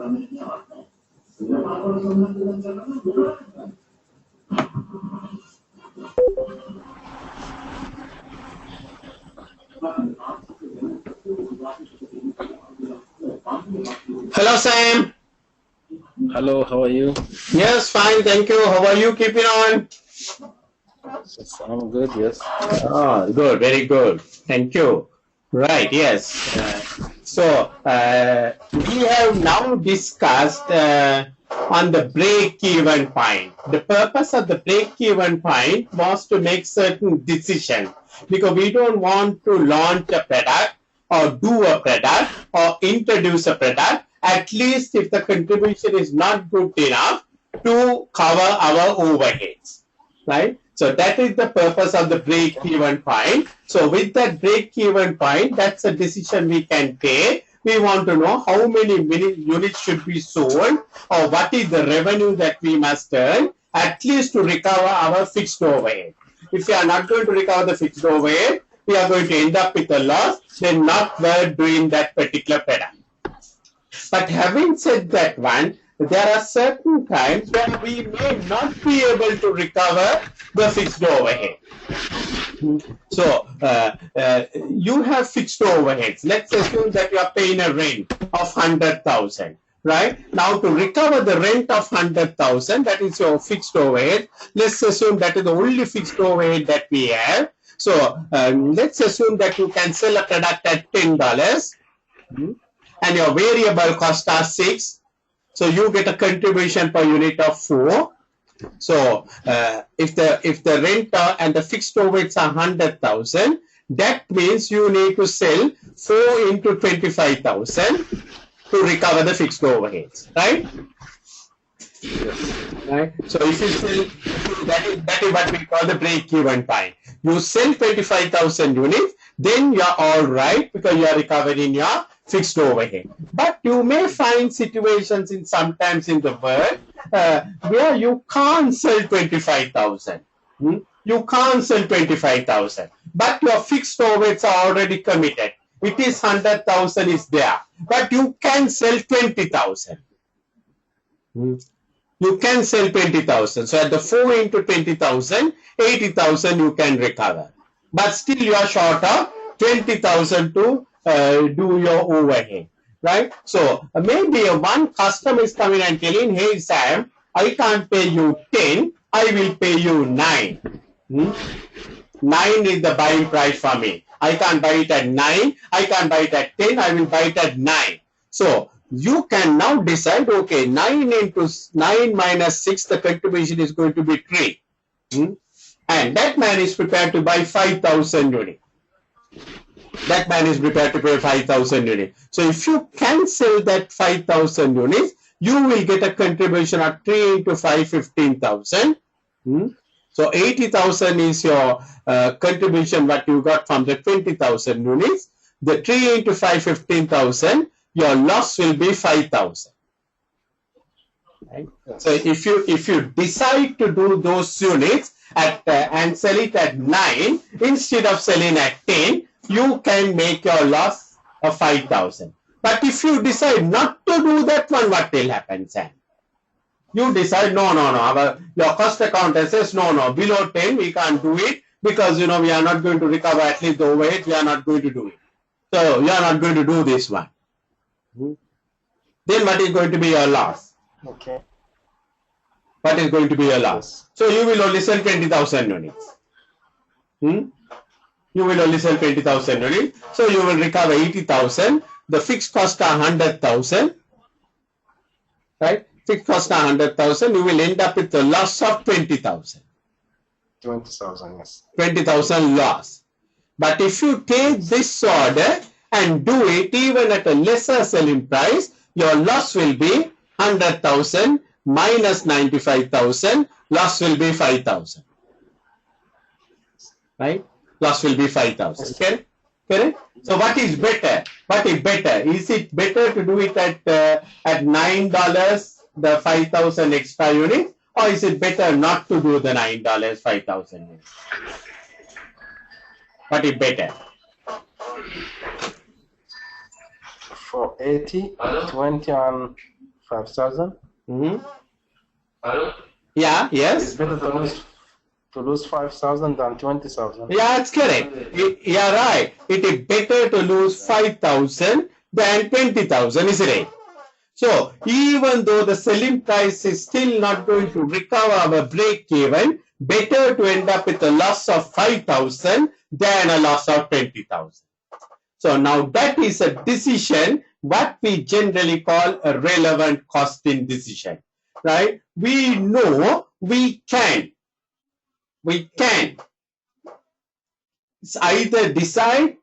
Hello, Sam. Hello, how are you? Yes, fine, thank you. How are you keeping on? Yes, I'm good, yes. Oh, good, very good. Thank you. Right, yes. We have now discussed on the break-even point. The purpose of the break-even point was to make certain decisions because we don't want to launch a product or do a product or introduce a product, at least if the contribution is not good enough to cover our overheads, right? So that is the purpose of the break-even point. So with that break-even point, that's a decision we can take. We want to know how many units should be sold or what is the revenue that we must earn, at least to recover our fixed overhead. If we are not going to recover the fixed overhead, we are going to end up with a loss, then not worth doing that particular product. But having said that one, there are certain times when we may not be able to recover the fixed overhead. So you have fixed overheads. Let's assume that you are paying a rent of 100,000. Right now, to recover the rent of 100,000, that is your fixed overhead. Let's assume that is the only fixed overhead that we have. So let's assume that you can sell a product at $10, and your variable costs are 6. So you get a contribution per unit of 4. So if the rent and the fixed overheads are 100,000, that means you need to sell 4 into 25,000 to recover the fixed overheads, right? Yes. Right. So if you sell, that is what we call the break-even point. You sell 25,000 units, then you are all right because you are recovering your fixed overhead. But you may find situations sometimes in the world where you can't sell 25,000. You can't sell 25,000, but your fixed overheads are already committed. It is 100,000 is there, but you can sell 20,000. You can sell 20,000. So at the 4 into 20,000, 80,000 you can recover. But still you are short of 20,000 to do your overhead, right? So maybe one customer is coming and telling, hey Sam, I can't pay you 10, I will pay you 9. 9 is the buying price for me. I can't buy it at 9, I can't buy it at 10, I will buy it at 9. So you can now decide, okay, 9 into 9 minus 6, the contribution is going to be 3. And that man is prepared to buy 5,000 units. That man is prepared to pay 5,000 units. So if you can sell that 5,000 units, you will get a contribution of 3 into 5, 15,000. So 80,000 is your contribution what you got from the 20,000 units. The 3 into 5, 15,000, your loss will be 5,000. Right? So if you decide to do those units at and sell it at 9 instead of selling at 10, you can make your loss of 5,000. But if you decide not to do that one, what will happen, Sam? You decide, no, your cost accountant says, no, below 10, we can't do it because, we are not going to recover at least the overhead, we are not going to do it. So, you are not going to do this one. Then what is going to be your loss? Okay. What is going to be your loss? So, you will only sell 20,000 units. You will only sell 20,000 units. So, you will recover 80,000. The fixed cost are 100,000. Right? Fixed cost are 100,000. You will end up with a loss of 20,000. 20,000, yes. 20,000 loss. But if you take this order and do it even at a lesser selling price, your loss will be 100,000 minus 95,000. Loss will be 5,000. Right? Loss will be 5,000. Correct? Correct? So what is better? What is better? Is it better to do it at $9, the 5,000 extra units, or is it better not to do the $9, 5,000 units? What is better? For 80, 20 and 5,000. Mm-hmm. Hello? Yeah, It's yes. better to lose 5,000 than 20,000. Yeah, that's correct. Yeah, right. It is better to lose 5,000 than 20,000, isn't it? So even though the selling price is still not going to recover our break even, better to end up with a loss of 5,000 than a loss of 20,000. So now that is a decision, what we generally call a relevant costing decision, right? We know we can either decide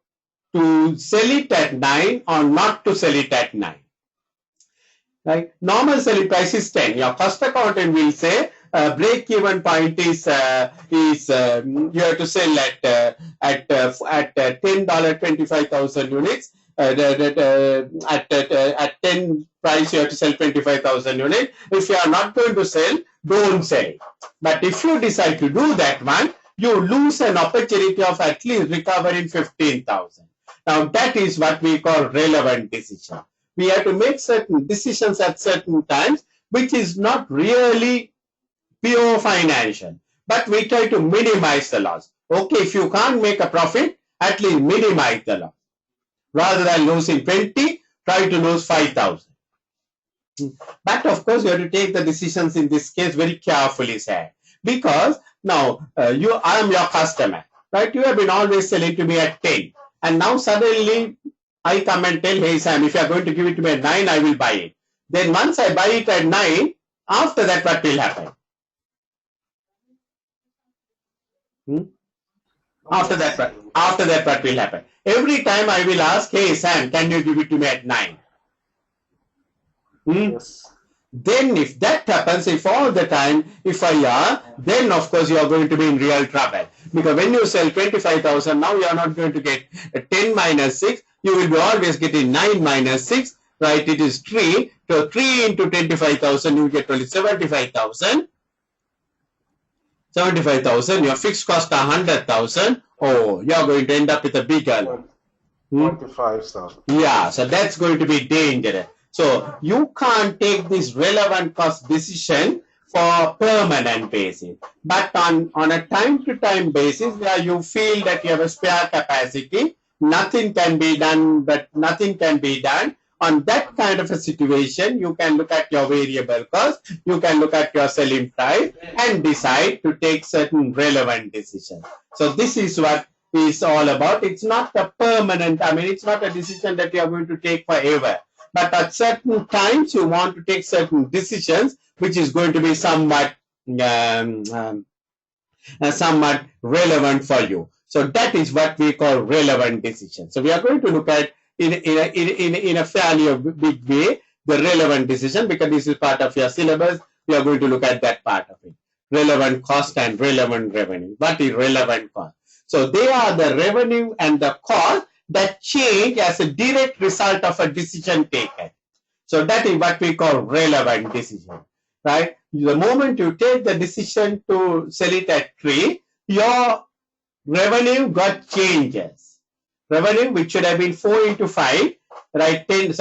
to sell it at 9 or not to sell it at 9. Right? Normal selling price is 10. Your cost accountant will say break even point is you have to sell at $10 25,000 units. At 10 price you have to sell 25,000 units. If you are not going to sell, don't sell. But if you decide to do that one, you lose an opportunity of at least recovering 15,000. Now that is what we call relevant decision. We have to make certain decisions at certain times, which is not really pure financial, but we try to minimize the loss. Okay, if you can't make a profit, at least minimize the loss. Rather than losing 20, try to lose 5,000. But of course, you have to take the decisions in this case very carefully, sir. Because now I am your customer, right? You have been always selling to me at 10. And now suddenly I come and tell, hey Sam, if you are going to give it to me at 9, I will buy it. Then once I buy it at 9, after that what will happen? After that what will happen? Every time I will ask, hey Sam, can you give it to me at 9? Yes. Then if that happens, if all the time, if I are, then of course you are going to be in real trouble. Because when you sell 25,000, now you are not going to get 10 minus 6. You will be always getting 9 minus 6, right? It is 3. So 3 into 25,000, you get only 75,000. 75,000, your fixed cost are 100,000. Oh, you are going to end up with a bigger loan. 25,000. Yeah, so that's going to be dangerous. So you can't take this relevant cost decision for permanent basis. But on a time-to-time basis, where you feel that you have a spare capacity, nothing can be done, on that kind of a situation, you can look at your variable cost, you can look at your selling price and decide to take certain relevant decisions. So this is what is all about. It's not a permanent, it's not a decision that you are going to take forever. But at certain times, you want to take certain decisions, which is going to be somewhat relevant for you. So that is what we call relevant decision. So we are going to look at in a fairly big way the relevant decision, because this is part of your syllabus. We are going to look at that part of it. Relevant cost and relevant revenue. What is relevant cost? So they are the revenue and the cost that change as a direct result of a decision taken. So that is what we call relevant decision, right? The moment you take the decision to sell it at 3, your revenue got changes. Revenue, which should have been 4 into 5, right? 10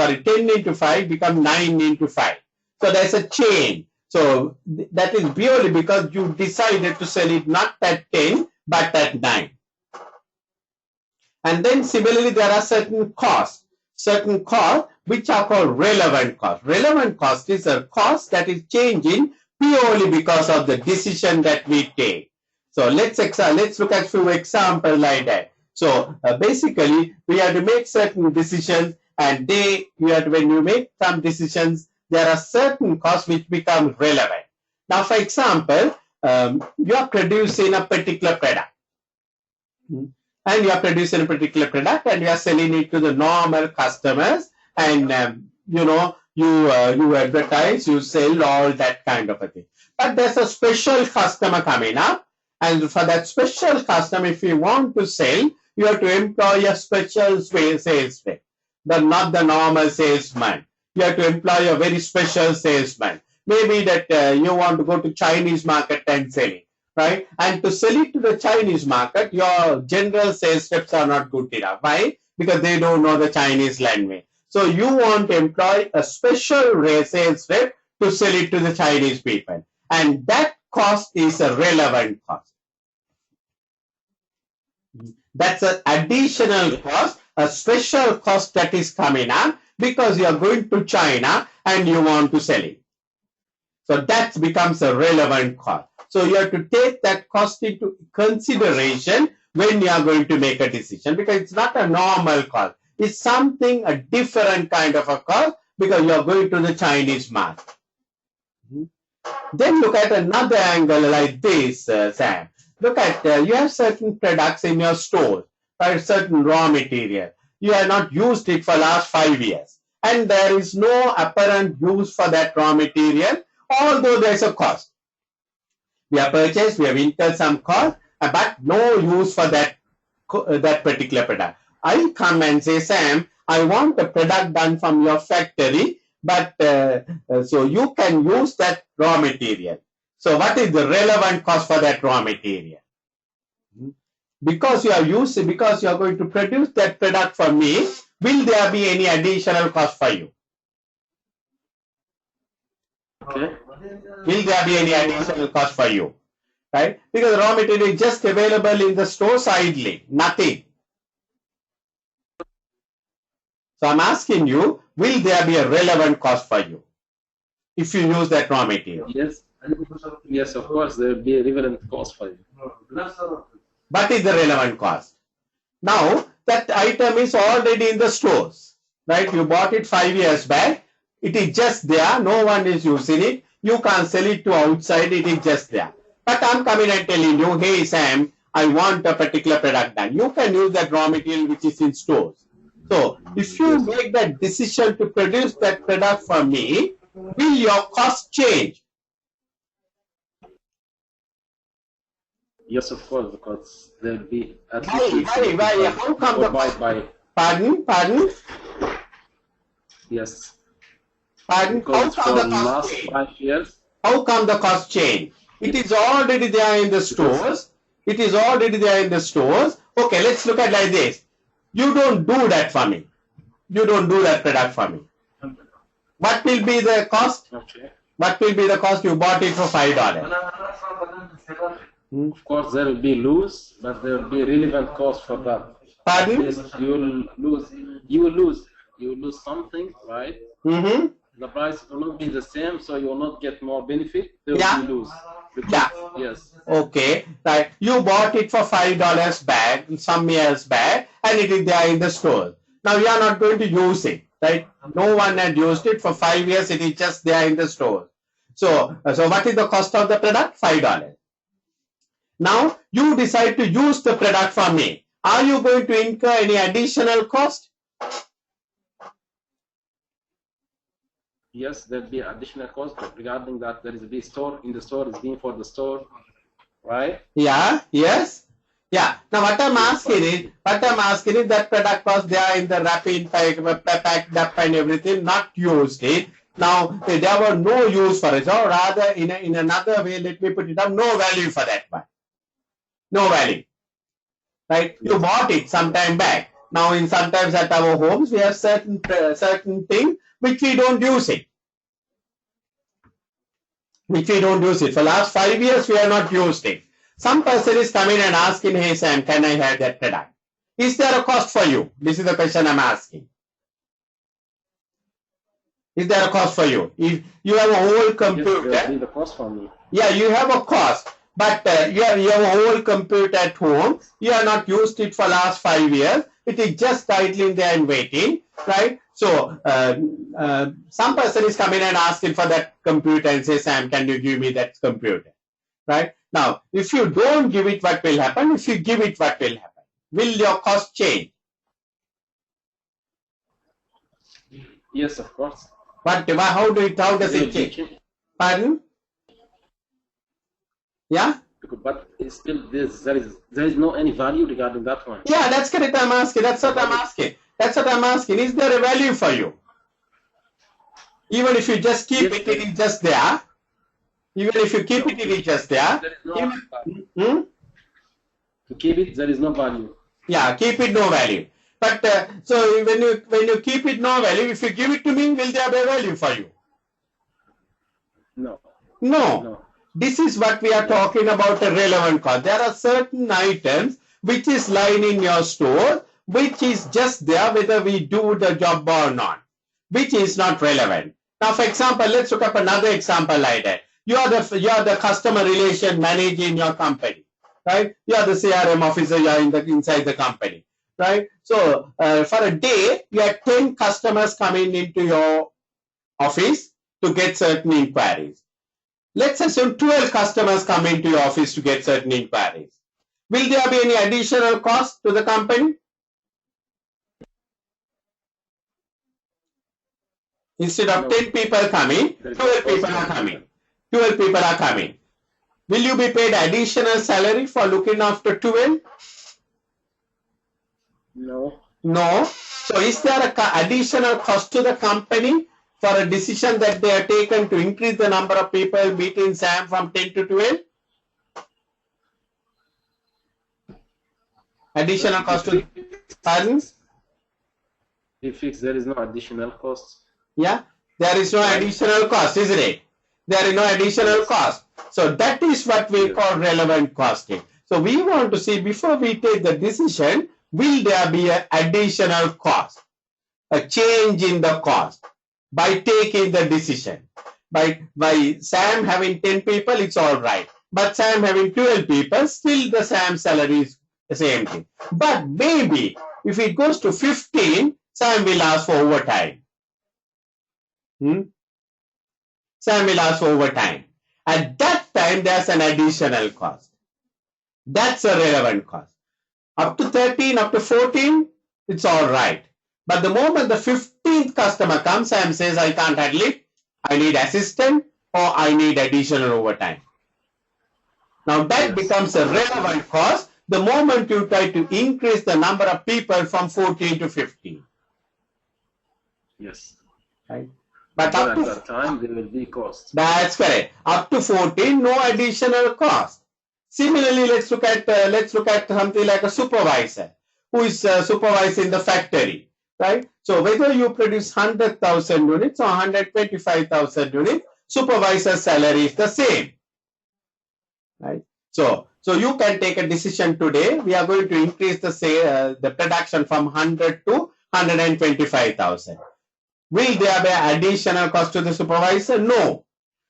into 5 become 9 into 5. So there's a change. So that is purely because you decided to sell it not at 10, but at 9. And then similarly, there are certain costs which are called relevant cost. Relevant cost is a cost that is changing purely because of the decision that we take. So let's look at a few examples like that. So basically, we have to make certain decisions, and when you make some decisions, there are certain costs which become relevant. Now, for example, you are producing a particular product. And you are producing a particular product and you are selling it to the normal customers, and you advertise, you sell, all that kind of a thing. But there's a special customer coming up, and for that special customer, if you want to sell, you have to employ a special salesman, not the normal salesman. You have to employ a very special salesman. Maybe that you want to go to Chinese market and sell it. Right? And to sell it to the Chinese market, your general sales reps are not good enough. Why? Because they don't know the Chinese language. So you want to employ a special sales rep to sell it to the Chinese people. And that cost is a relevant cost. That's an additional cost, a special cost that is coming up because you are going to China and you want to sell it. So that becomes a relevant cost. So you have to take that cost into consideration when you are going to make a decision, because it's not a normal cost. It's something, a different kind of a cost, because you are going to the Chinese market. Then look at another angle like this, Sam. Look at, you have certain products in your store, or certain raw material. You have not used it for last 5 years. And there is no apparent use for that raw material, although there is a cost. We have purchased, we have incurred some cost, but no use for that particular product. I come and say, Sam, I want a product done from your factory, but so you can use that raw material. So what is the relevant cost for that raw material? Because you are using, because you are going to produce that product for me, will there be any additional cost for you? Okay. Will there be any additional cost for you? Right? Because raw material is just available in the stores idly, nothing. So I'm asking you, will there be a relevant cost for you if you use that raw material? Yes. Yes, of course, there will be a relevant cost for you. What is the relevant cost? Now, that item is already in the stores, right? You bought it 5 years back. It is just there. No one is using it. You can't sell it to outside. It is just there. But I'm coming and telling you, hey, Sam, I want a particular product done. You can use that raw material which is in stores. So, if you make that decision to produce that product for me, will your cost change? Yes, of course, because there will be at Why? How come the Pardon? Yes. Pardon? Because How come for the cost last change? 5 years. How come the cost change? It is already there in the stores. It is already there in the stores. Okay, let's look at like this. You don't do that for me. You don't do that product for me. What will be the cost? Okay. What will be the cost? You bought it for $5. Of course, there will be lose, but there will be relevant cost for that. Pardon? Yes, you will lose something, right? Mm-hmm. The price will not be the same, so you will not get more benefit. There will be lose. Yeah. Yes. Okay. Right. You bought it for $5 back some years back, and it is there in the store. Now you are not going to use it, right? No one had used it for 5 years. It is just there in the store. So what is the cost of the product? $5. Now you decide to use the product for me. Are you going to incur any additional cost? Yes, there will be additional cost regarding that. There is the store in the store is being for the store, right? Yeah. Yes. Yeah. Now what I'm asking is that product was there in the wrapping packed up and everything, not used it. Now there was no use for it, or rather, in another way, let me put it up, no value for that one. No value. Right? You bought it some time back. Now, sometimes at our homes, we have certain things which we don't use it. For last 5 years, we have not used it. Some person is coming and asking, hey Sam, can I have that product? Is there a cost for you? This is the question I'm asking. Is there a cost for you? If you have a whole computer, yes, there will be the cost for me. Yeah, you have a cost, but you have a whole computer at home. You have not used it for last 5 years. It is just idling there and waiting, right? So some person is coming and asking for that computer and say, Sam, can you give me that computer? Right? Now, if you don't give it, what will happen? If you give it, what will happen? Will your cost change? Yes, of course. How does it change? Pardon? Yeah? But it's still there is no any value regarding that one. Yeah, that's correct. I'm asking. That's what I'm asking. Is there a value for you? Even if you just keep it, it is just there. Even if you keep it, it is just there. To keep it, there is no value. Yeah, keep it, no value. But so when you keep it no value, if you give it to me, will there be a value for you? No. No. No. This is what we are talking about, a relevant cost. There are certain items which is lying in your store, which is just there whether we do the job or not, which is not relevant. Now, for example, let's look up another example like that. You are the customer relation manager in your company, right? You are the CRM officer. You are inside the company, right? So for a day, you have 10 customers coming into your office to get certain inquiries. Let's assume 12 customers come into your office to get certain inquiries. Will there be any additional cost to the company? Instead of 10 people coming, 12 people are coming. 12 people are coming. Will you be paid additional salary for looking after 12? No. No. So is there an additional cost to the company for a decision that they have taken to increase the number of people meeting Sam from 10 to 12? Additional cost to, pardon? If there is no additional cost. Yeah, there is no additional cost, isn't it? There is no additional cost. So that is what we call relevant costing. So we want to see, before we take the decision, will there be an additional cost, a change in the cost by taking the decision? By Sam having 10 people, it's all right. But Sam having 12 people, still the Sam salary is the same thing. But maybe if it goes to 15, Sam will ask for overtime. Sam will ask for overtime. At that time, there's an additional cost. That's a relevant cost. Up to 13, up to 14, it's all right. But the moment the 15th customer comes, Sam says, I can't handle it. I need assistant or I need additional overtime. Now that becomes a relevant cost the moment you try to increase the number of people from 14 to 15. Yes. Right? But up at to that time, there will be cost. That's correct. Up to 14, no additional cost. Similarly, let's look at something like a supervisor who is supervising the factory, right? So whether you produce 100,000 units or 125,000 units, supervisor salary is the same, right? So you can take a decision today. We are going to increase the production from 100 to 125,000. Will there be additional cost to the supervisor? No.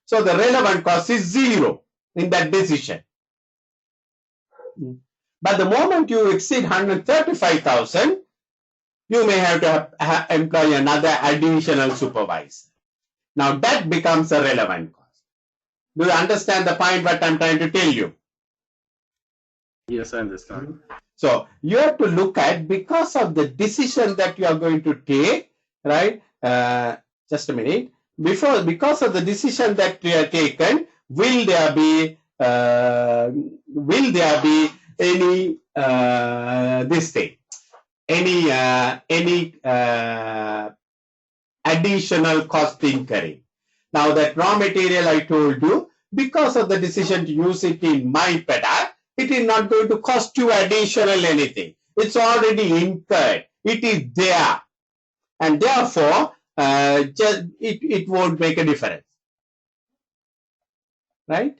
So the relevant cost is zero in that decision. But the moment you exceed 135,000, you may have to employ another additional supervisor. Now that becomes a relevant cost. Do you understand the point what I'm trying to tell you? Yes, I understand. So you have to look at, because of the decision that you are going to take, right? Just a minute. Because of the decision that you have taken, will there be any additional cost incurring? Now that raw material I told you, because of the decision to use it in my product, it is not going to cost you additional anything. It's already incurred. It is there. And therefore, it won't make a difference. Right?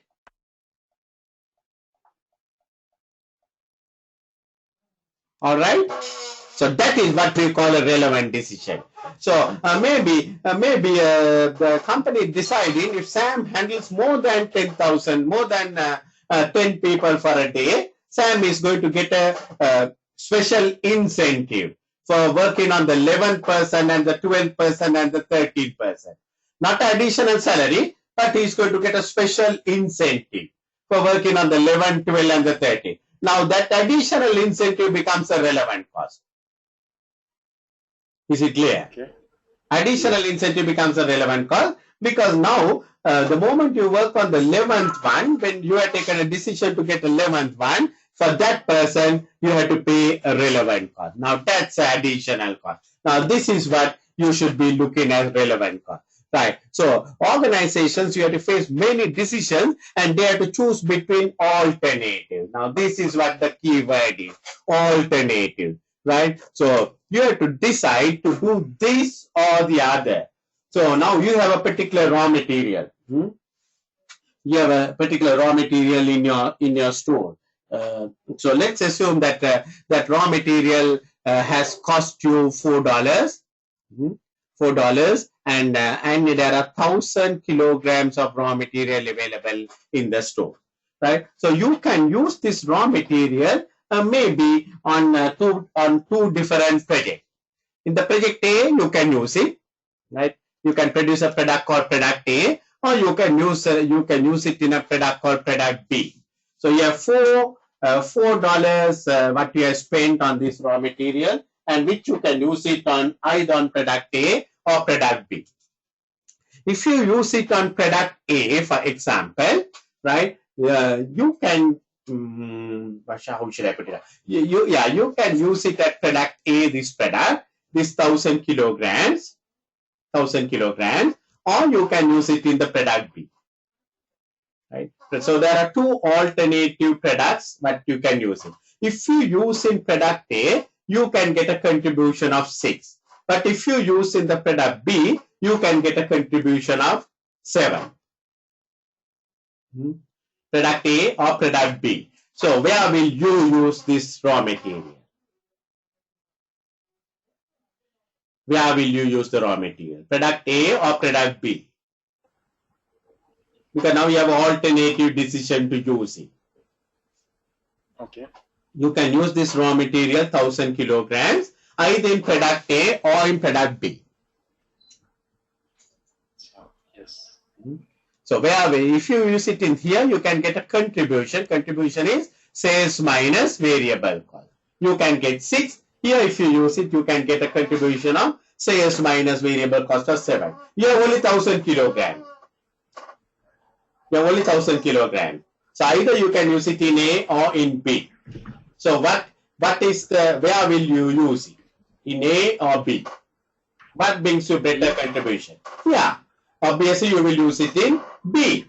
All right. So that is what we call a relevant decision. So maybe the company deciding, if Sam handles more than 10,000, more than 10 people for a day, Sam is going to get a special incentive for working on the 11th person and the 12th person and the 13th person. Not additional salary, but he's going to get a special incentive for working on the 11th, 12th and the 13th. Now that additional incentive becomes a relevant cost. Is it clear? Okay. Additional incentive becomes a relevant cost, because now the moment you work on the 11th one, when you have taken a decision to get the 11th one, for that person you have to pay a relevant cost. Now that's an additional cost. Now this is what you should be looking at, relevant cost. Right. So organizations, you have to face many decisions and they have to choose between alternatives. Now this is what the key word is, alternative. right? So you have to decide to do this or the other. So now you have a particular raw material. You have a particular raw material in your store. So let's assume that that raw material has cost you $4. $4, and there are 1,000 kilograms of raw material available in the store, right? So you can use this raw material maybe on two different projects. In the project A, you can use it, right? You can produce a product called product A, or you can use it in a product called product B. So you have $4 what you have spent on this raw material, and which you can use it on either on product A or product B. If you use it on product A, for example, right, you can how should I put it? You can use it at product A, this product, this 1,000 kilograms, or you can use it in the product B. Right? So there are two alternative products that you can use it. If you use in product A, you can get a contribution of 6. But if you use in the product B, you can get a contribution of 7. Product A or product B. So where will you use this raw material? Where will you use the raw material? Product A or product B? Because now you have an alternative decision to use it. Okay. You can use this raw material 1,000 kilograms either in product A or in product B. So, yes. So if you use it in here, you can get a contribution. Contribution is sales minus variable cost. You can get 6. Here, if you use it, you can get a contribution of sales minus variable cost of 7. You have only 1,000 kilograms. You have only 1,000 kilograms. So either you can use it in A or in B. So where will you use it? In A or B? What brings you better contribution? Yeah, obviously you will use it in B,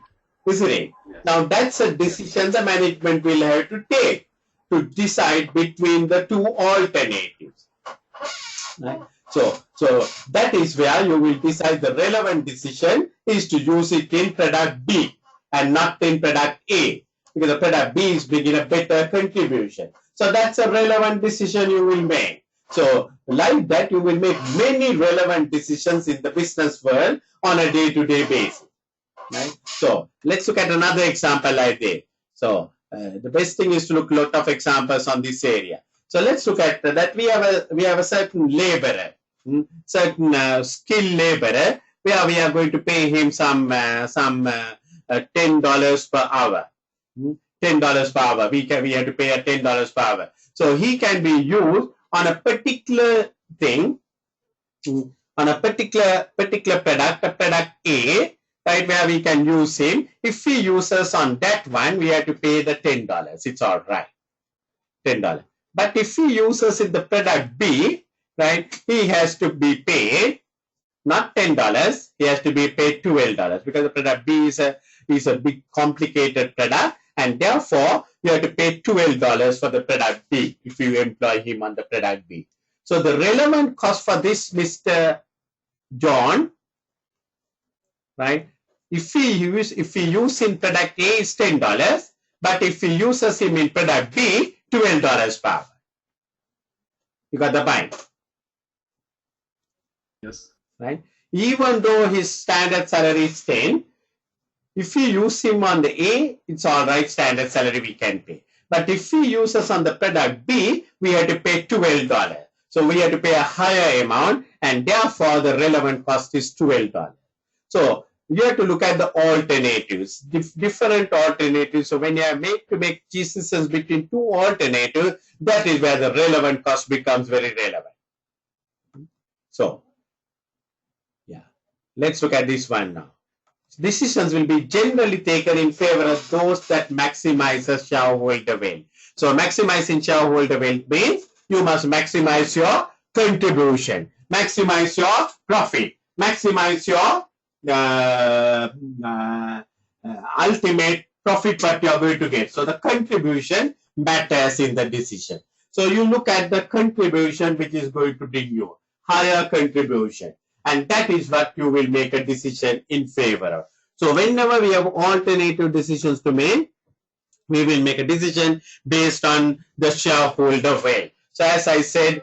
isn't it? Yes. Now that's a decision the management will have to take to decide between the two alternatives. Right? So that is where you will decide the relevant decision is to use it in product B and not in product A, because the product B is bringing a better contribution. So that's a relevant decision you will make. So like that, you will make many relevant decisions in the business world on a day-to-day basis. Right? So let's look at another example like that. So the best thing is to look a lot of examples on this area. So let's look at that. We have a certain laborer, certain skilled laborer, where we are going to pay him some $10 per hour. $10 per hour. We have to pay a $10 per hour. So he can be used on a particular thing, on a particular product, a product A, right, where we can use him. If he uses on that one, we have to pay the $10. It's all right, $10. But if he uses in the product B, right, he has to be paid not $10. He has to be paid $12 because the product B is a big complicated product, and therefore you have to pay $12 for the product B if you employ him on the product B. So the relevant cost for this Mr. John, right? If he use in product A is $10, but if he uses him in product B, $12 per hour. You got the point? Yes. Right? Even though his standard salary is 10, if we use him on the A, it's all right, standard salary we can pay. But if he uses on the product B, we have to pay $12. So we have to pay a higher amount, and therefore the relevant cost is $12. So you have to look at the alternatives, different alternatives. So when you to make decisions between two alternatives, that is where the relevant cost becomes very relevant. So yeah, let's look at this one now. Decisions will be generally taken in favor of those that maximizes shareholder wealth. So maximizing shareholder wealth means you must maximize your contribution, maximize your profit, maximize your ultimate profit what you are going to get. So the contribution matters in the decision. So you look at the contribution which is going to bring you higher contribution, and that is what you will make a decision in favor of. So whenever we have alternative decisions to make, we will make a decision based on the shareholder wealth. So as I said,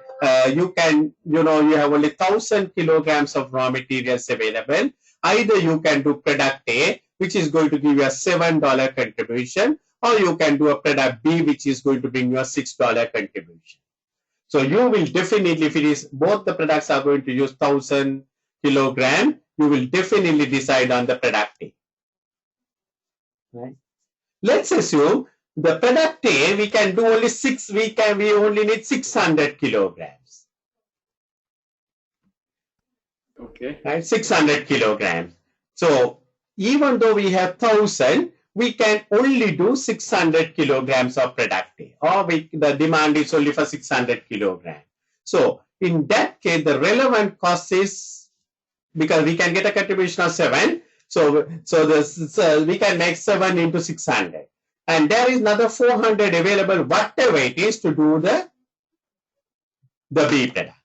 you have only 1,000 kilograms of raw materials available. Either you can do product A, which is going to give you a $7 contribution, or you can do a product B, which is going to bring you a $6 contribution. So you will definitely, if it is both the products are going to use 1,000 kilogram, you will definitely decide on the product A. Right? Let's assume the product A, we can do only we only need 600 kilograms. Okay. Right, 600 kilograms. So even though we have 1,000, we can only do 600 kilograms of product A, or the demand is only for 600 kilograms. So in that case, the relevant cost is, because we can get a contribution of 7, so we can make 7 into 600, and there is another 400 available, whatever it is, to do the B product.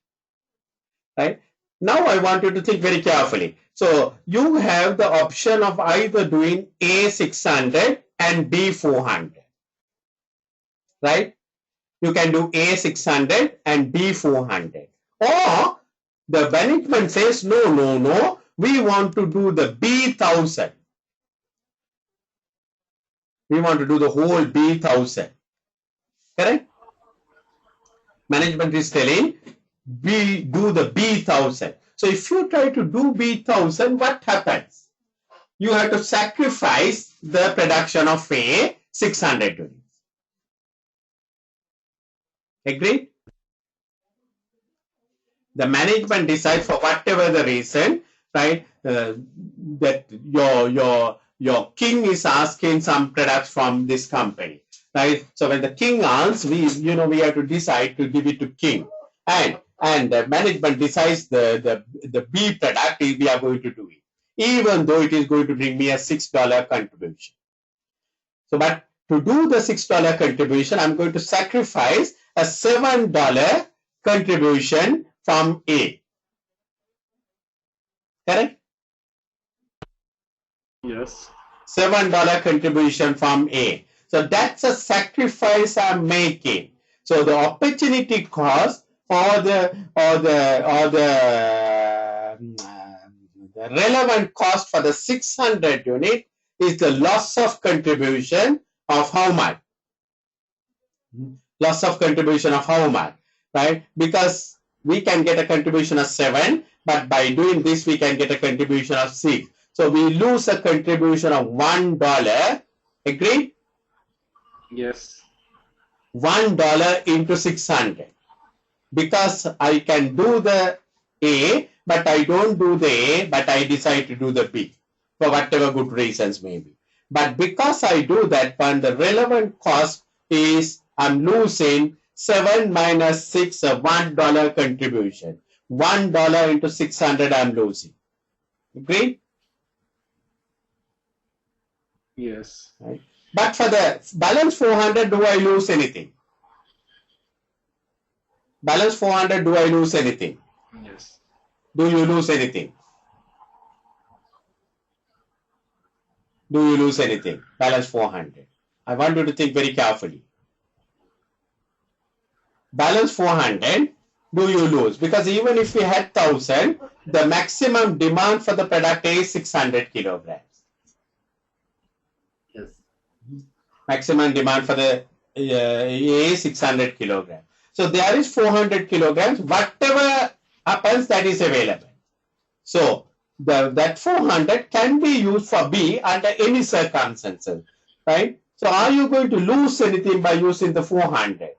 Right? Now I want you to think very carefully. So you have the option of either doing A 600 and B 400. Right? You can do A 600 and B 400. Or the management says, no, we want to do the B 1000. We want to do the whole B 1000. Correct? Management is telling, we do the B 1000. So if you try to do B 1000, what happens? You have to sacrifice the production of A 600 units. Agreed? The management decides, for whatever the reason, right, that your king is asking some products from this company, right? So when the king asks, we have to decide to give it to king, and the management decides the B product we are going to do it, even though it is going to bring me a $6 contribution. So, but to do the $6 contribution, I'm going to sacrifice a $7 contribution from A. Correct? Yes. $7 contribution from A. So that's a sacrifice I'm making. So the opportunity cost or the relevant cost for the 600 unit is the loss of contribution of how much? Loss of contribution of how much? Right? Because we can get a contribution of 7, but by doing this we can get a contribution of 6. So we lose a contribution of $1. Agree? Yes. $1 into 600. Because I can do the A, but I don't do the A, but I decide to do the B, for whatever good reasons may be. But because I do that one, the relevant cost is I'm losing 7 minus 6, a $1 contribution. $1 into 600 I'm losing. Agree? Yes. Right. But for the balance 400, do I lose anything? Balance 400, do I lose anything? Yes. Do you lose anything? Do you lose anything? Balance 400. I want you to think very carefully. Balance 400, do you lose? Because even if we had 1,000, the maximum demand for the product is 600 kilograms. Yes. Maximum demand for the A is 600 kilograms. So there is 400 kilograms. Whatever happens, that is available. So that 400 can be used for B under any circumstances, right? So are you going to lose anything by using the 400?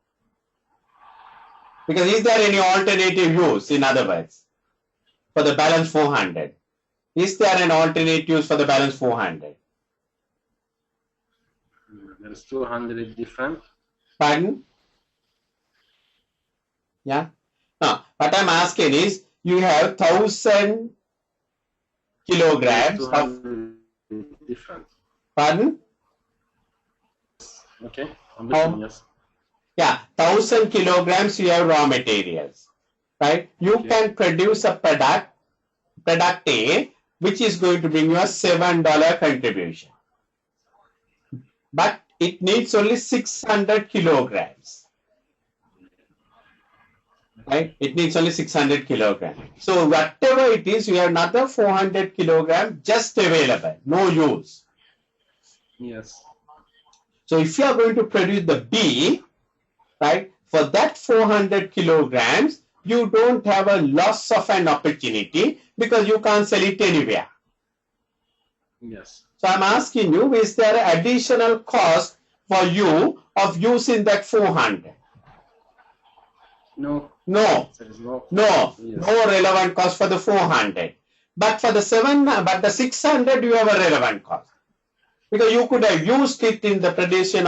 Because is there any alternative use, in other words, for the balance 400? Is there an alternate use for the balance 400? There is 200 different. Pardon? Yeah. Now, what I'm asking is, you have 1,000 kilograms of different. Pardon? Okay. I'm listening. Yes. Yeah, 1,000 kilograms you have raw materials, right? You can produce a product A, which is going to bring you a $7 contribution. But it needs only 600 kilograms. Right? It needs only 600 kilograms. So whatever it is, you have another 400 kilograms just available, no use. Yes. So if you are going to produce the B, right, for that 400 kilograms, you don't have a loss of an opportunity because you can't sell it anywhere. Yes. So I'm asking you, is there an additional cost for you of using that 400? No. No. No. Yes. No relevant cost for the 400. But for the 600, you have a relevant cost. Because you could have used it in the production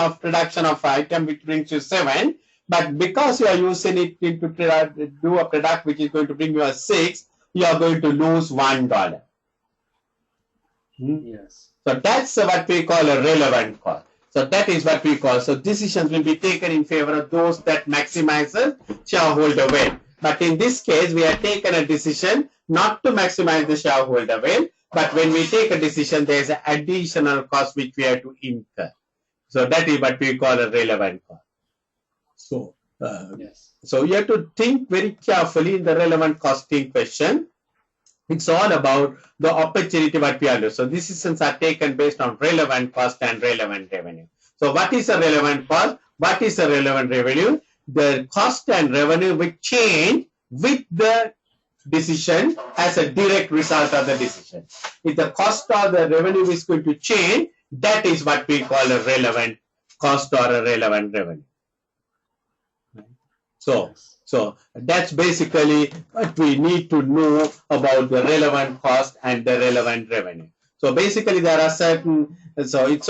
of item which brings you 7, but because you are using it to do a product which is going to bring you a 6, you are going to lose $1. Yes. So that's what we call a relevant cost. So that is what we call. So decisions will be taken in favor of those that maximizes shareholder wealth. But in this case, we have taken a decision not to maximize the shareholder wealth, but when we take a decision, there is an additional cost which we have to incur. So that is what we call a relevant cost. So, yes. So you have to think very carefully in the relevant costing question. It's all about the opportunity what we are doing. So decisions are taken based on relevant cost and relevant revenue. So what is a relevant cost? What is a relevant revenue? The cost and revenue will change with the decision as a direct result of the decision. If the cost or the revenue is going to change, that is what we call a relevant cost or a relevant revenue. So that's basically what we need to know about the relevant cost and the relevant revenue. So basically there are certain, so it's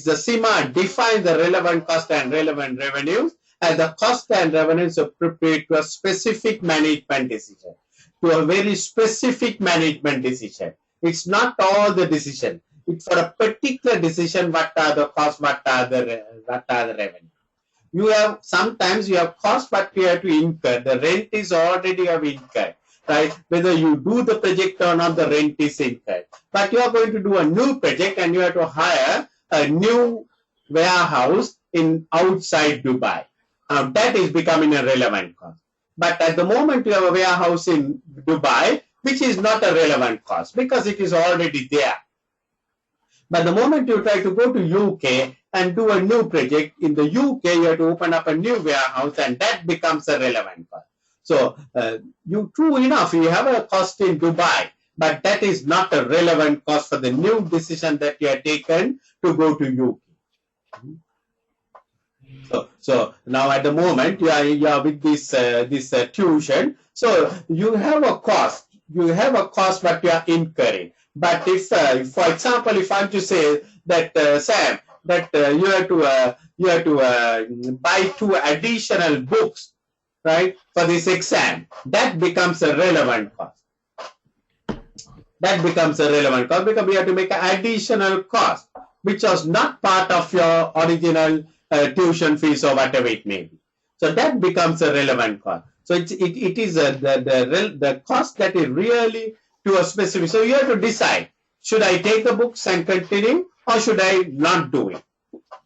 the CIMA defines the relevant cost and relevant revenues, and the cost and revenues are appropriate to a specific management decision, to a very specific management decision. It's not all the decision. It's for a particular decision, what are the costs, what are the revenue. Sometimes you have cost, but you have to incur. The rent is already have incurred, right? Whether you do the project or not, the rent is incurred. But you are going to do a new project and you have to hire a new warehouse outside Dubai. Now that is becoming a relevant cost. But at the moment you have a warehouse in Dubai, which is not a relevant cost because it is already there. But the moment you try to go to UK and do a new project, in the UK you have to open up a new warehouse, and that becomes a relevant cost. So true enough, you have a cost in Dubai, but that is not a relevant cost for the new decision that you have taken to go to UK. So now at the moment you are with this tuition, so you have a cost. You have a cost, but you are incurring. But if, for example, if I'm to say that Sam, that you have to buy 2 additional books, right, for this exam, that becomes a relevant cost. That becomes a relevant cost because we have to make an additional cost, which was not part of your original tuition fees or whatever it may be. So that becomes a relevant cost. So it is the cost that is really to a specific. So you have to decide, should I take the books and continue or should I not do it?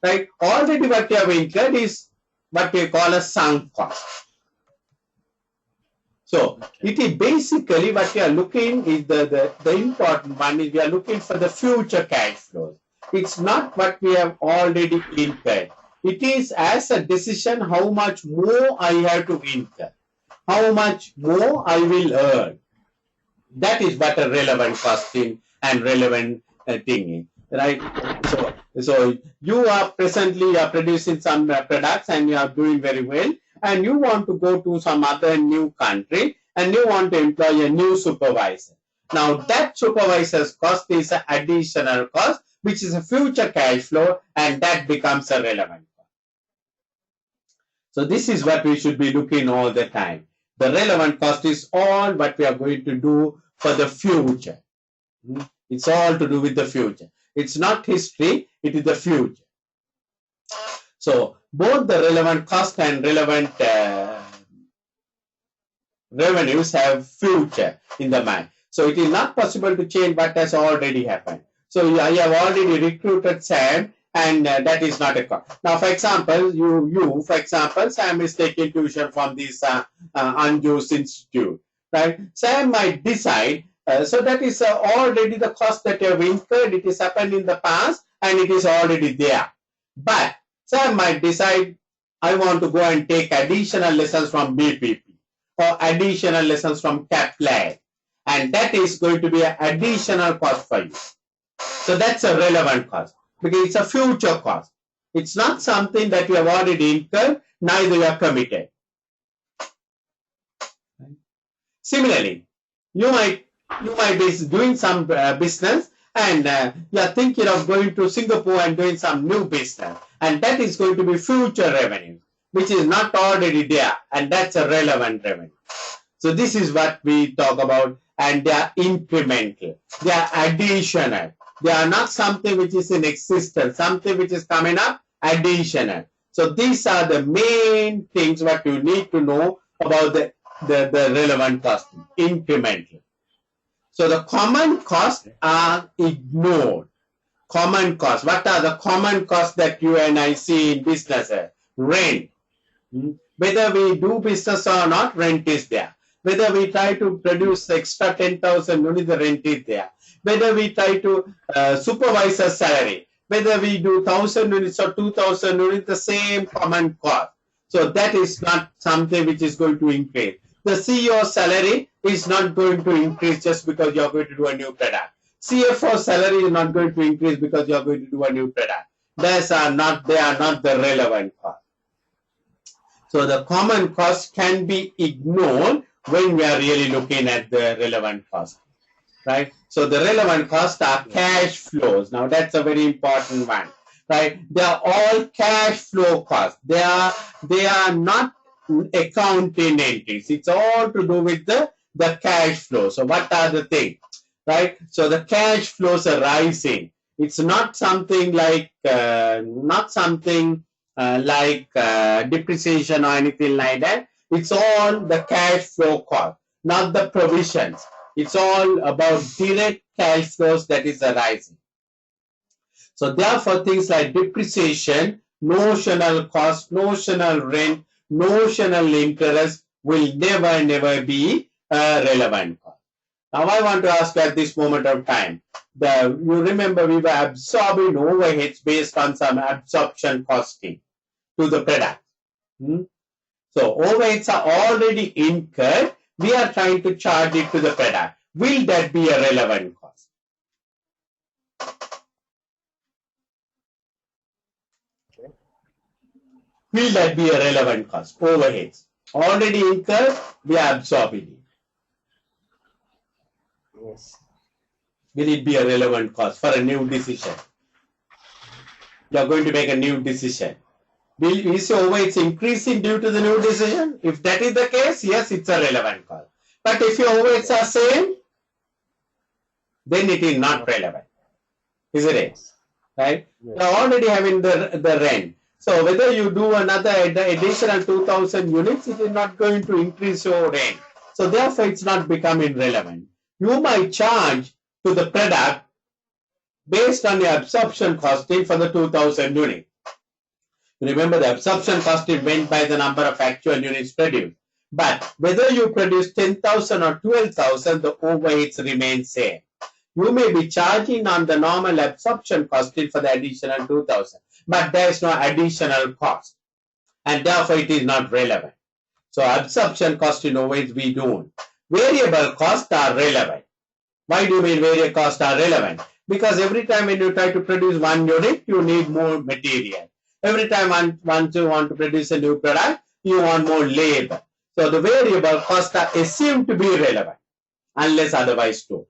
Right? Already what you have incurred is what we call a sunk cost. So it is basically what we are looking is the important one is we are looking for the future cash flows. It's not what we have already incurred. It is as a decision how much more I have to incur, how much more I will earn. That is what a relevant costing and relevant thing is, right? So you are presently producing some products and you are doing very well, and you want to go to some other new country and you want to employ a new supervisor. Now that supervisor's cost is an additional cost, which is a future cash flow, and that becomes a relevant cost. So this is what we should be looking all the time. The relevant cost is all what we are going to do for the future. It's all to do with the future. It's not history, it is the future. So both the relevant cost and relevant revenues have future in the mind. So it is not possible to change what has already happened. So I have already recruited Sam, and that is not a cost. Now, for example, for example, Sam is taking tuition from this Anju's Institute, right? Sam might decide, so that is already the cost that you have incurred. It is happened in the past, and it is already there. But Sam might decide, I want to go and take additional lessons from BPP or additional lessons from Kaplan, and that is going to be an additional cost for you. So that's a relevant cost because it's a future cost. It's not something that you have already incurred, neither you are committed. Similarly, you might be doing some business, and you are thinking of going to Singapore and doing some new business, and that is going to be future revenue, which is not already there, and that's a relevant revenue. So this is what we talk about, and they are incremental, they are additional, they are not something which is in existence, something which is coming up, additional. So these are the main things what you need to know about the relevant cost, incremental. So the common costs are ignored. Common costs. What are the common costs that you and I see in businesses? Rent. Whether we do business or not, rent is there. Whether we try to produce extra 10,000 units, the rent is there. Whether we try to supervise a salary, whether we do 1,000 units or 2,000 units, the same common cost. So that is not something which is going to increase. The CEO salary is not going to increase just because you are going to do a new product. CFO salary is not going to increase because you are going to do a new product. They are not the relevant cost. So the common cost can be ignored when we are really looking at the relevant cost, right? So the relevant costs are cash flows. Now that's a very important one, right? They are all cash flow costs. They are not accounting entries. It's all to do with the cash flow. So what are the things, right? So the cash flows are rising. It's not something like depreciation or anything like that. It's all the cash flow cost, not the provisions. It's all about direct cash flows that is arising. So therefore, things like depreciation, notional cost, notional rent, notional interest will never be a relevant cost. Now I want to ask at this moment of time, you remember we were absorbing overheads based on some absorption costing to the product. So overheads are already incurred. We are trying to charge it to the product. Will that be a relevant cost? Will that be a relevant cost? Overheads already incurred, we are absorbing it. Yes. Will it be a relevant cost for a new decision? You are going to make a new decision. Will you see overheads increasing due to the new decision? If that is the case, yes, it's a relevant cost. But if your overheads are same, then it is not relevant, isn't it? Right? Yes. You are already having the rent. So whether you do another additional 2,000 units, it is not going to increase your rent. So therefore, it's not becoming relevant. You might charge to the product based on the absorption costing for the 2,000 units. Remember, the absorption costing went by the number of actual units produced. But whether you produce 10,000 or 12,000, the overheads remain same. You may be charging on the normal absorption costing for the additional 2,000, but there is no additional cost, and therefore it is not relevant. So absorption cost in overheads we don't. Variable costs are relevant. Why do you mean variable costs are relevant? Because every time when you try to produce one unit, you need more material. Every time once you want to produce a new product, you want more labor. So the variable costs are assumed to be relevant unless otherwise told.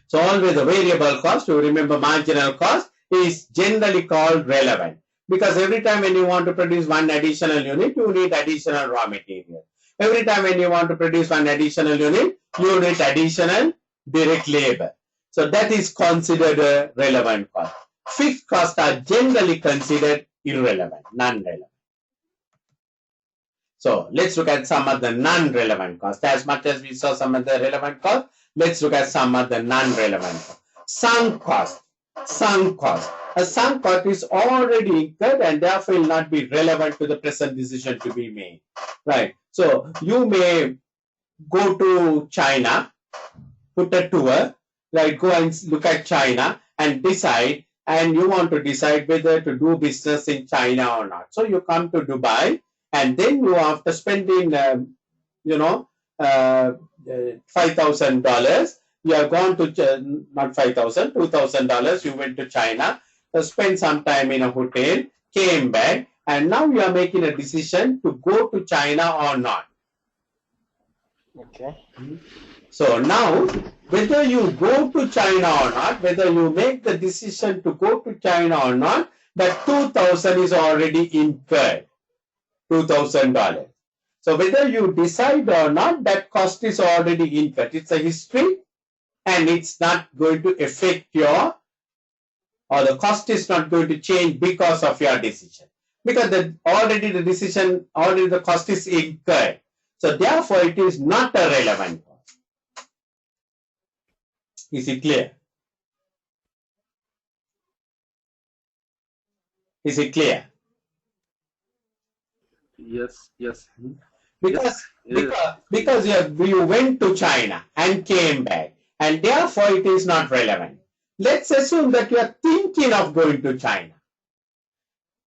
So always the variable cost, you remember marginal cost, is generally called relevant. Because every time when you want to produce one additional unit, you need additional raw material. Every time when you want to produce one additional unit, you need additional direct labor. So that is considered a relevant cost. Fixed costs are generally considered irrelevant, non-relevant. So let's look at some of the non-relevant costs. As much as we saw some of the relevant costs, let's look at some of the non-relevant costs. Sunk cost. Sunk cost. A sunk cost is already incurred and therefore will not be relevant to the present decision to be made. Right. So you may go to China, put a tour, right? Go and look at China and decide, and you want to decide whether to do business in China or not. So you come to Dubai, and then you, after spending, $5,000, you have gone to, not $5,000, $2,000, you went to China, spent some time in a hotel, came back, and now you are making a decision to go to China or not. Okay. So now, whether you go to China or not, whether you make the decision to go to China or not, that 2,000 is already incurred, $2,000. So whether you decide or not, that cost is already incurred. It's a history, and it's not going to affect your, or the cost is not going to change because of your decision. Because already the cost is incurred. So therefore, it is not a relevant cost. Is it clear? Is it clear? Yes, yes. Because yes. you went to China and came back, and therefore it is not relevant. Let's assume that you are thinking of going to China.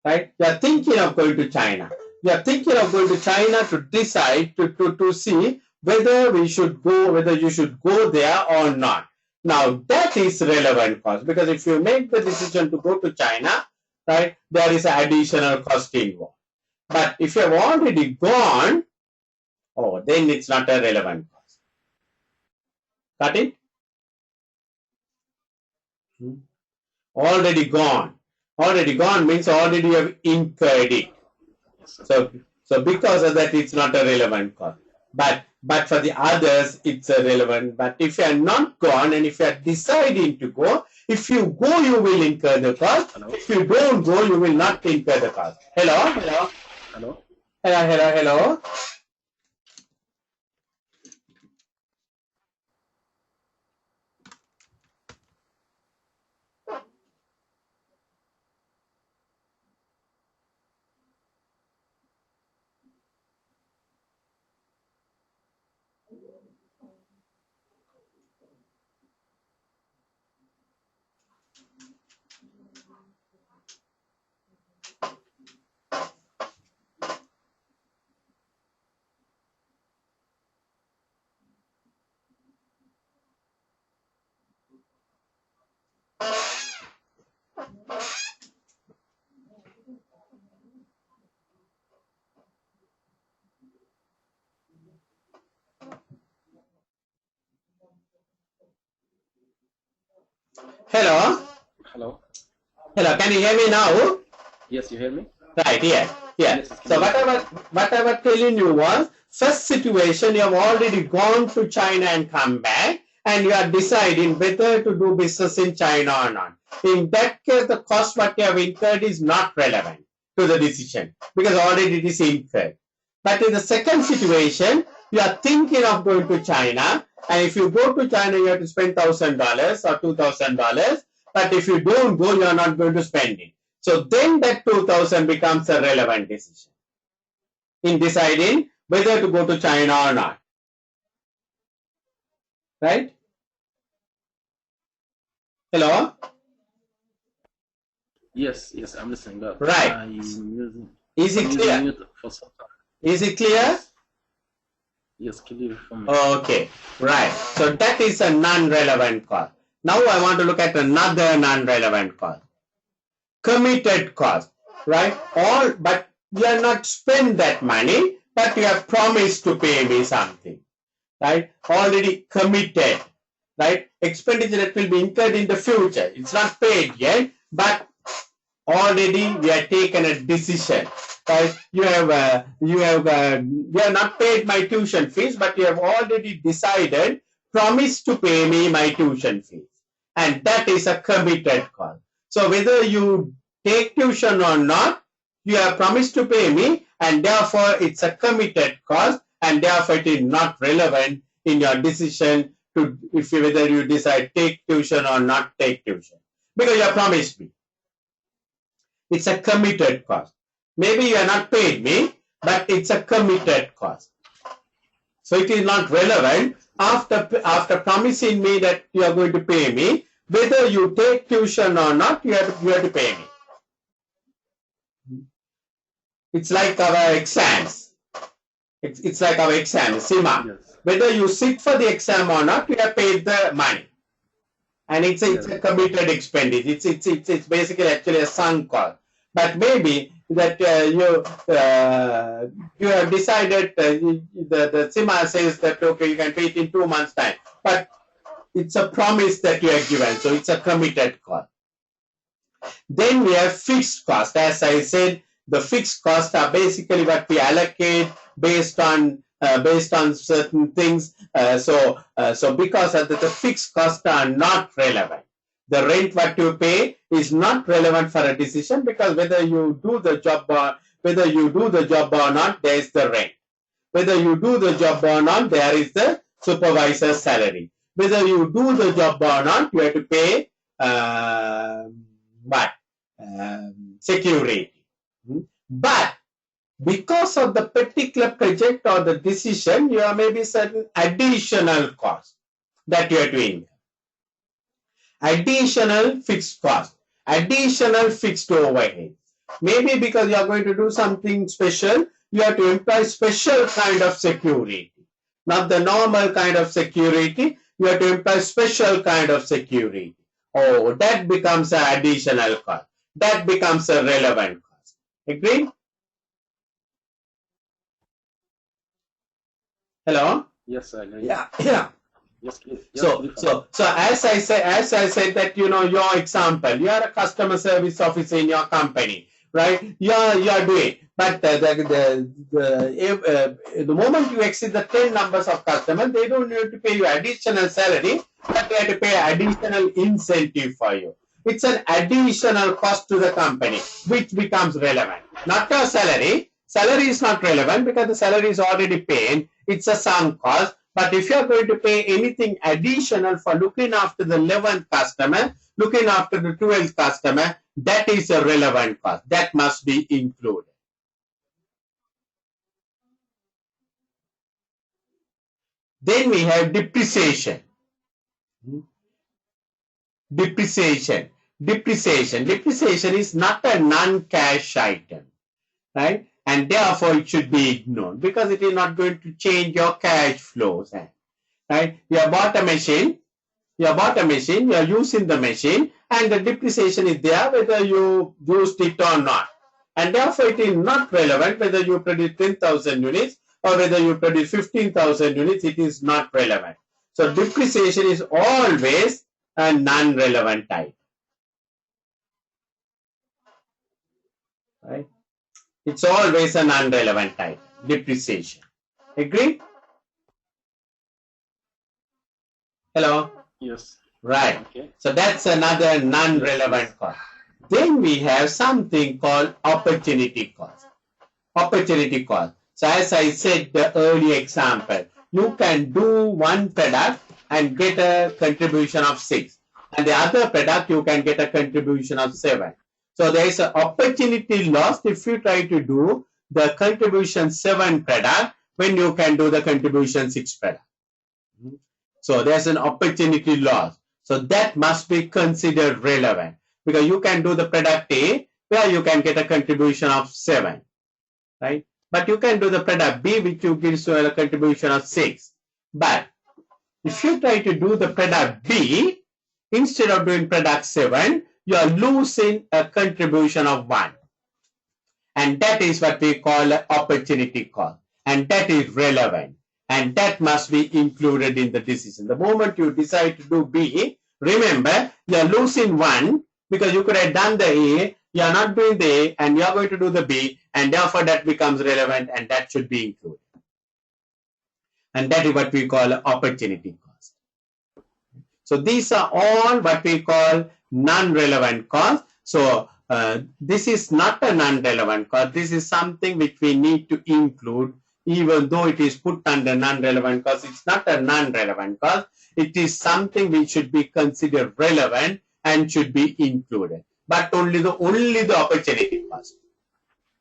Right? You are thinking of going to China. You are thinking of going to China to decide to see whether you should go there or not. Now that is relevant cost, because if you make the decision to go to China, right, there is additional cost involved. But if you have already gone, then it's not a relevant cost. Got it? Already gone. Already gone means already you have incurred it. So because of that, it's not a relevant cost. But for the others, it's a relevant. But if you are not gone, and if you are deciding to go, if you go, you will incur the cost. Hello? If you don't go, you will not incur the cost. Hello? Hello? Hello? Hello? Hello? Hello? Hello, can you hear me now? Yes, you hear me? Right, yeah. Yes, So what I was telling you was, first situation, you have already gone to China and come back, and you are deciding whether to do business in China or not. In that case, the cost what you have incurred is not relevant to the decision, because already it is incurred. But in the second situation, you are thinking of going to China, and if you go to China, you have to spend $1,000 or $2,000. But if you don't go, you are not going to spend it. So then that 2,000 becomes a relevant decision in deciding whether to go to China or not. Right? Hello? Yes, I'm listening. But right. Is it clear? Is it clear? Yes, clear for me. Okay, right. So that is a non-relevant cost. Now I want to look at another non-relevant cost. Committed cost, right? But you have not spent that money, but you have promised to pay me something, right? Already committed, right? Expenditure that will be incurred in the future. It's not paid yet, but already we have taken a decision. Right? You have not paid my tuition fees, but you have already decided, promised to pay me my tuition fees, and that is a committed cost. So whether you take tuition or not, you have promised to pay me, and therefore it's a committed cost, and therefore it is not relevant in your decision to whether you decide take tuition or not take tuition, because you have promised me. It's a committed cost. Maybe you are not paid me, but it's a committed cost. So it is not relevant after promising me that you are going to pay me, whether you take tuition or not, you have to pay me. It's like our exams. It's like our exams, CIMA. Yes. Whether you sit for the exam or not, you have paid the money. And it's a committed expenditure. It's basically actually a sunk cost. But maybe that you have decided, the CIMA says that, okay, you can pay it in 2 months' time. But it's a promise that you have given, so it's a committed cost. Then we have fixed cost. As I said, the fixed costs are basically what we allocate based on certain things. So because of the fixed costs are not relevant. The rent what you pay is not relevant for a decision, because whether you do the job or not, there is the rent. Whether you do the job or not, there is the supervisor's salary. Whether you do the job or not, you have to pay security. But because of the particular project or the decision, there may be certain additional costs that you have to incur. Additional fixed cost, additional fixed overhead. Maybe because you are going to do something special, you have to employ special kind of security. Not the normal kind of security, you have to employ special kind of security. Oh, that becomes an additional cost. That becomes a relevant cost. Agree? Hello? Yes, I agree. Yeah. Yes, please. So as I said that, your example, you are a customer service officer in your company, right? You are doing, but the moment you exceed the 10 numbers of customers, they don't need to pay you additional salary, but they have to pay additional incentive for you. It's an additional cost to the company, which becomes relevant. Not your salary. Salary is not relevant because the salary is already paid. It's a sunk cost. But if you are going to pay anything additional for looking after the 11th customer, looking after the 12th customer, that is a relevant cost. That must be included. Then we have depreciation. Depreciation is not a non-cash item, right? And therefore it should be ignored because it is not going to change your cash flows, right? You have bought a machine, you are using the machine, and the depreciation is there whether you used it or not. And therefore it is not relevant whether you produce 10,000 units or whether you produce 15,000 units, it is not relevant. So depreciation is always a non-relevant item, right? It's always a non-relevant item, depreciation. Agree? Hello? Yes. Right. Okay. So that's another non-relevant cost. Then we have something called opportunity cost. Opportunity cost. So as I said the early example, you can do one product and get a contribution of 6. And the other product you can get a contribution of 7. So there is an opportunity lost if you try to do the contribution 7 product when you can do the contribution 6 product. So there's an opportunity loss. So that must be considered relevant because you can do the product A where you can get a contribution of 7, right? But you can do the product B which you gives you a contribution of 6. But if you try to do the product B, instead of doing product 7, you are losing a contribution of 1. And that is what we call an opportunity cost. And that is relevant. And that must be included in the decision. The moment you decide to do B, remember, you are losing 1 because you could have done the A, you are not doing the A, and you are going to do the B, and therefore that becomes relevant, and that should be included. And that is what we call opportunity cost. So these are all what we call non-relevant costs. So this is not a non-relevant cost. This is something which we need to include, even though it is put under non-relevant cost. It's not a non-relevant cost. It is something which should be considered relevant and should be included. But only the opportunity cost.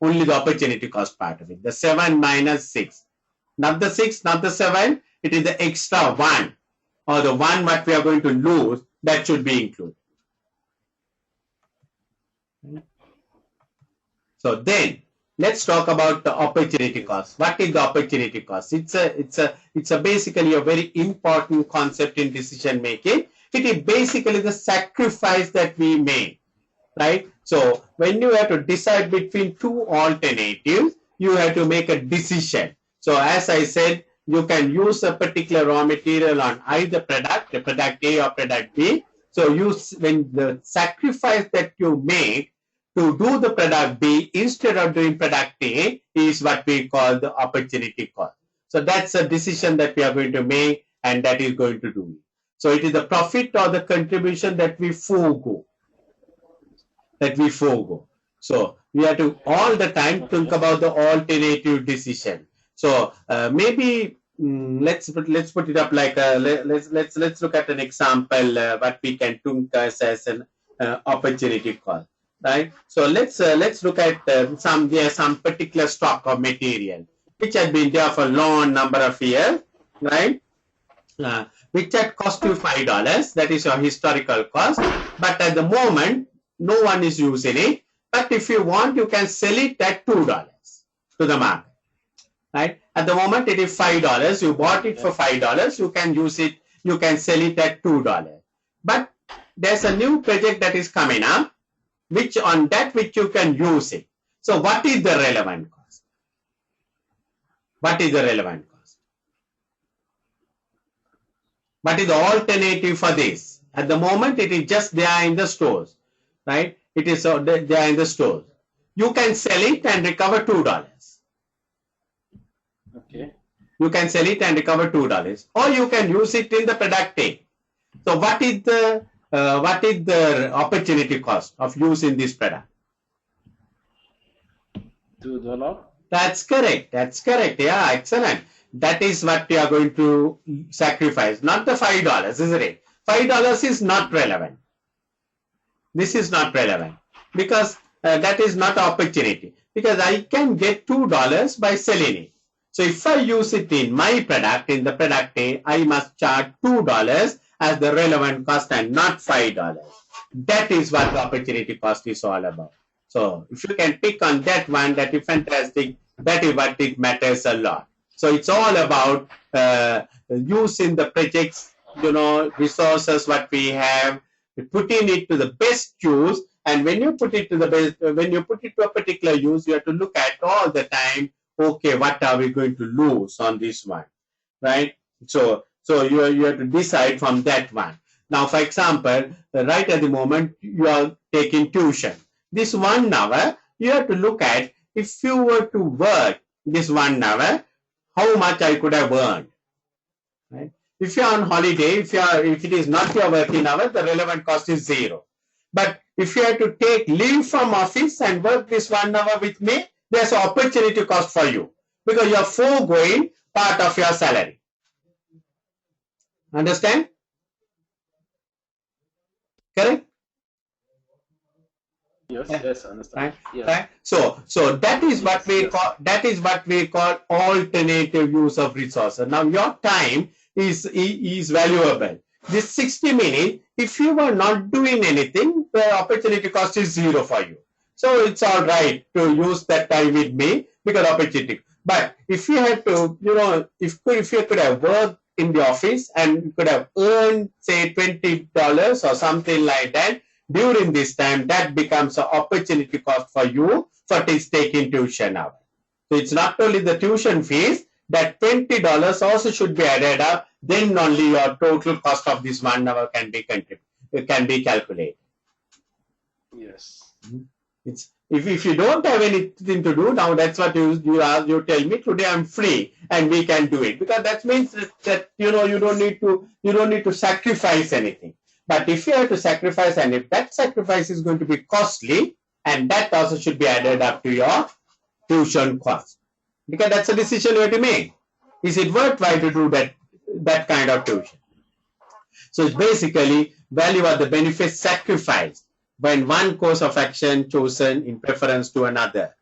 Only the opportunity cost part of it. The 7 minus 6. Not the 6, not the 7. It is the extra 1, or the 1 what we are going to lose, that should be included. So then let's talk about the opportunity cost. What is the opportunity cost? It's a basically a very important concept in decision making. It is basically the sacrifice that we make, right? So when you have to decide between two alternatives, you have to make a decision. So as I said, you can use a particular raw material on either product, the product A or product B. So when the sacrifice that you make to do the product B instead of doing product A is what we call the opportunity cost. So that's a decision that we are going to make, and that is going to do it. So it is the profit or the contribution that we forego. So we have to all the time think about the alternative decision. So maybe let's put it up like let's look at an example what we can think as an opportunity cost, right? So let's look at some particular stock of material which has been there for a long number of years, right? Which had cost you $5. That is your historical cost, but at the moment no one is using it. But if you want, you can sell it at $2 to the market, right? At the moment it is $5. You bought it for $5. You can use it. You can sell it at $2. But there's a new project that is coming up, which you can use it. So what is the relevant cost? What is the relevant cost? What is the alternative for this? At the moment it is just there in the stores, right? It is there in the stores. You can sell it and recover $2. Okay. You can sell it and recover $2, or you can use it in the product A. So what is the opportunity cost of using this product? $2. That's correct. That's correct. Yeah, excellent. That is what we are going to sacrifice, not the $5, isn't it? $5 is not relevant. This is not relevant because that is not opportunity, because I can get $2 by selling it. So if I use it in my product, in the product A, I must charge $2 as the relevant cost and not $5. That is what the opportunity cost is all about. So if you can pick on that one, that is fantastic. That is what it matters a lot. So it's all about using the projects, resources what we have, putting it to the best use. And when you put it to a particular use, you have to look at all the time, okay, what are we going to lose on this one, right? So you have to decide from that one. Now, for example, right at the moment, you are taking tuition. This 1 hour, you have to look at, if you were to work this 1 hour, how much I could have earned, right? If you are on holiday, if it is not your working hour, the relevant cost is 0. But if you have to take leave from office and work this 1 hour with me, there's an opportunity cost for you, because you are foregoing part of your salary. Understand? Correct? Yes, understand. Right? Yes. Right? So that is what we call alternative use of resources. Now your time is valuable. This 60 minutes, if you were not doing anything, the opportunity cost is 0 for you. So it's all right to use that time with me because opportunity. But if you had to, if you could have worked in the office and you could have earned, say, $20 or something like that during this time, that becomes an opportunity cost for you for taking tuition hour. So it's not only the tuition fees, that $20 also should be added up. Then only your total cost of this 1 hour can be calculated. Yes. It's if you don't have anything to do now, that's what you tell me today I'm free and we can do it, because that means that you don't need to sacrifice anything. But if you have to sacrifice, and if that sacrifice is going to be costly, and that also should be added up to your tuition cost, because that's a decision you have to make. Is it worthwhile to do that kind of tuition? So it's basically value of the benefit sacrificed when one course of action chosen in preference to another.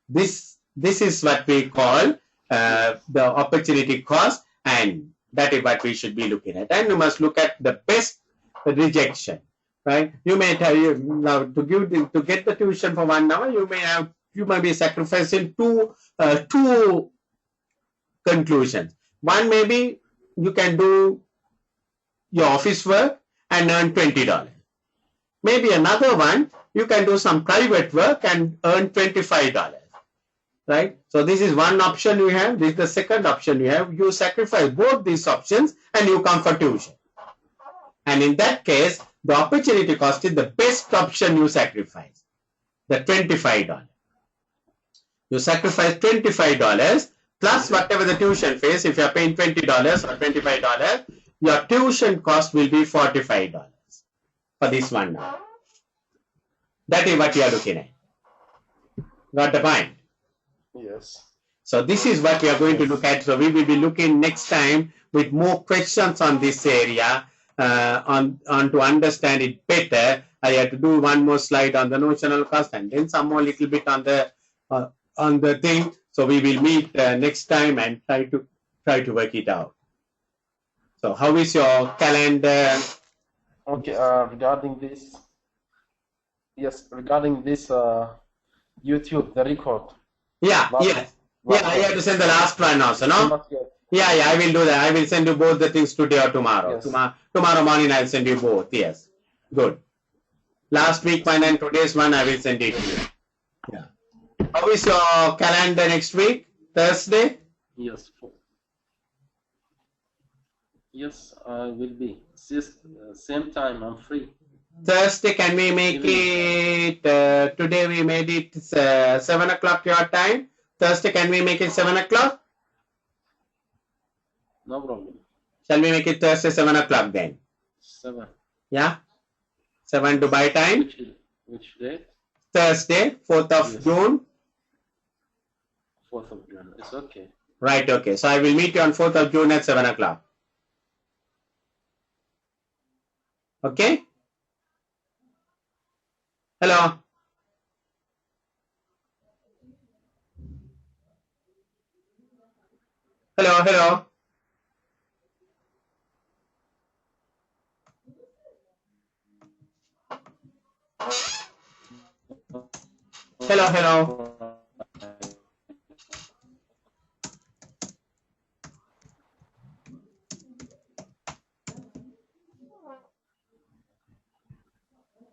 This is what we call the opportunity cost, and that is what we should be looking at. And you must look at the best rejection, right? You may tell you now to get the tuition for 1 hour, you may be sacrificing two conclusions. One, maybe you can do your office work and earn $20. Maybe another one, you can do some private work and earn $25. Right? So this is one option you have. This is the second option you have. You sacrifice both these options and you come for tuition. And in that case, the opportunity cost is the best option you sacrifice, the $25. You sacrifice $25 plus whatever the tuition fees. If you are paying $20 or $25, your tuition cost will be $45 for this 1 hour. That is what you are looking at. Got the point? Yes. So this is what we are going to look at. So we will be looking next time with more questions on this area, on to understand it better. I have to do one more slide on the notional cost and then some more little bit on the thing. So we will meet next time and try to work it out. So how is your calendar? Okay. Regarding this, yes. Regarding this YouTube, the record. Yeah, yes. Yeah, I have to send the last one also, no? Yeah, I will do that. I will send you both the things today or tomorrow. Yes. Tomorrow morning I will send you both. Yes. Good. Last week one and today's one I will send it to you. Yeah. How is your calendar next week? Thursday? Yes. Yes, I will be. Same time, I'm free. Thursday, can we make it, today we made it 7 o'clock your time. Thursday, can we make it 7 o'clock? No problem. Shall we make it Thursday 7 o'clock then? 7. Yeah? 7 Dubai time? Which date? Thursday, 4th of June. 4th of June. It's okay. Right, okay. So I will meet you on 4th of June at 7 o'clock. Okay? Hello? Hello? Hello?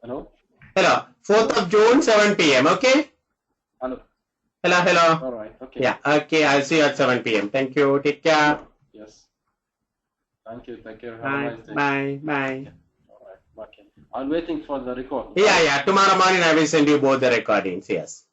Hello? Hello. 4th of June, 7 p.m. Okay? Hello. Hello? All right. Okay. Yeah, okay. I'll see you at 7 p.m. Thank you. Take care. Yes. Thank you. Take care. Have a nice day. Bye. All right. Okay. I'm waiting for the record. Yeah. Tomorrow morning I will send you both the recordings. Yes.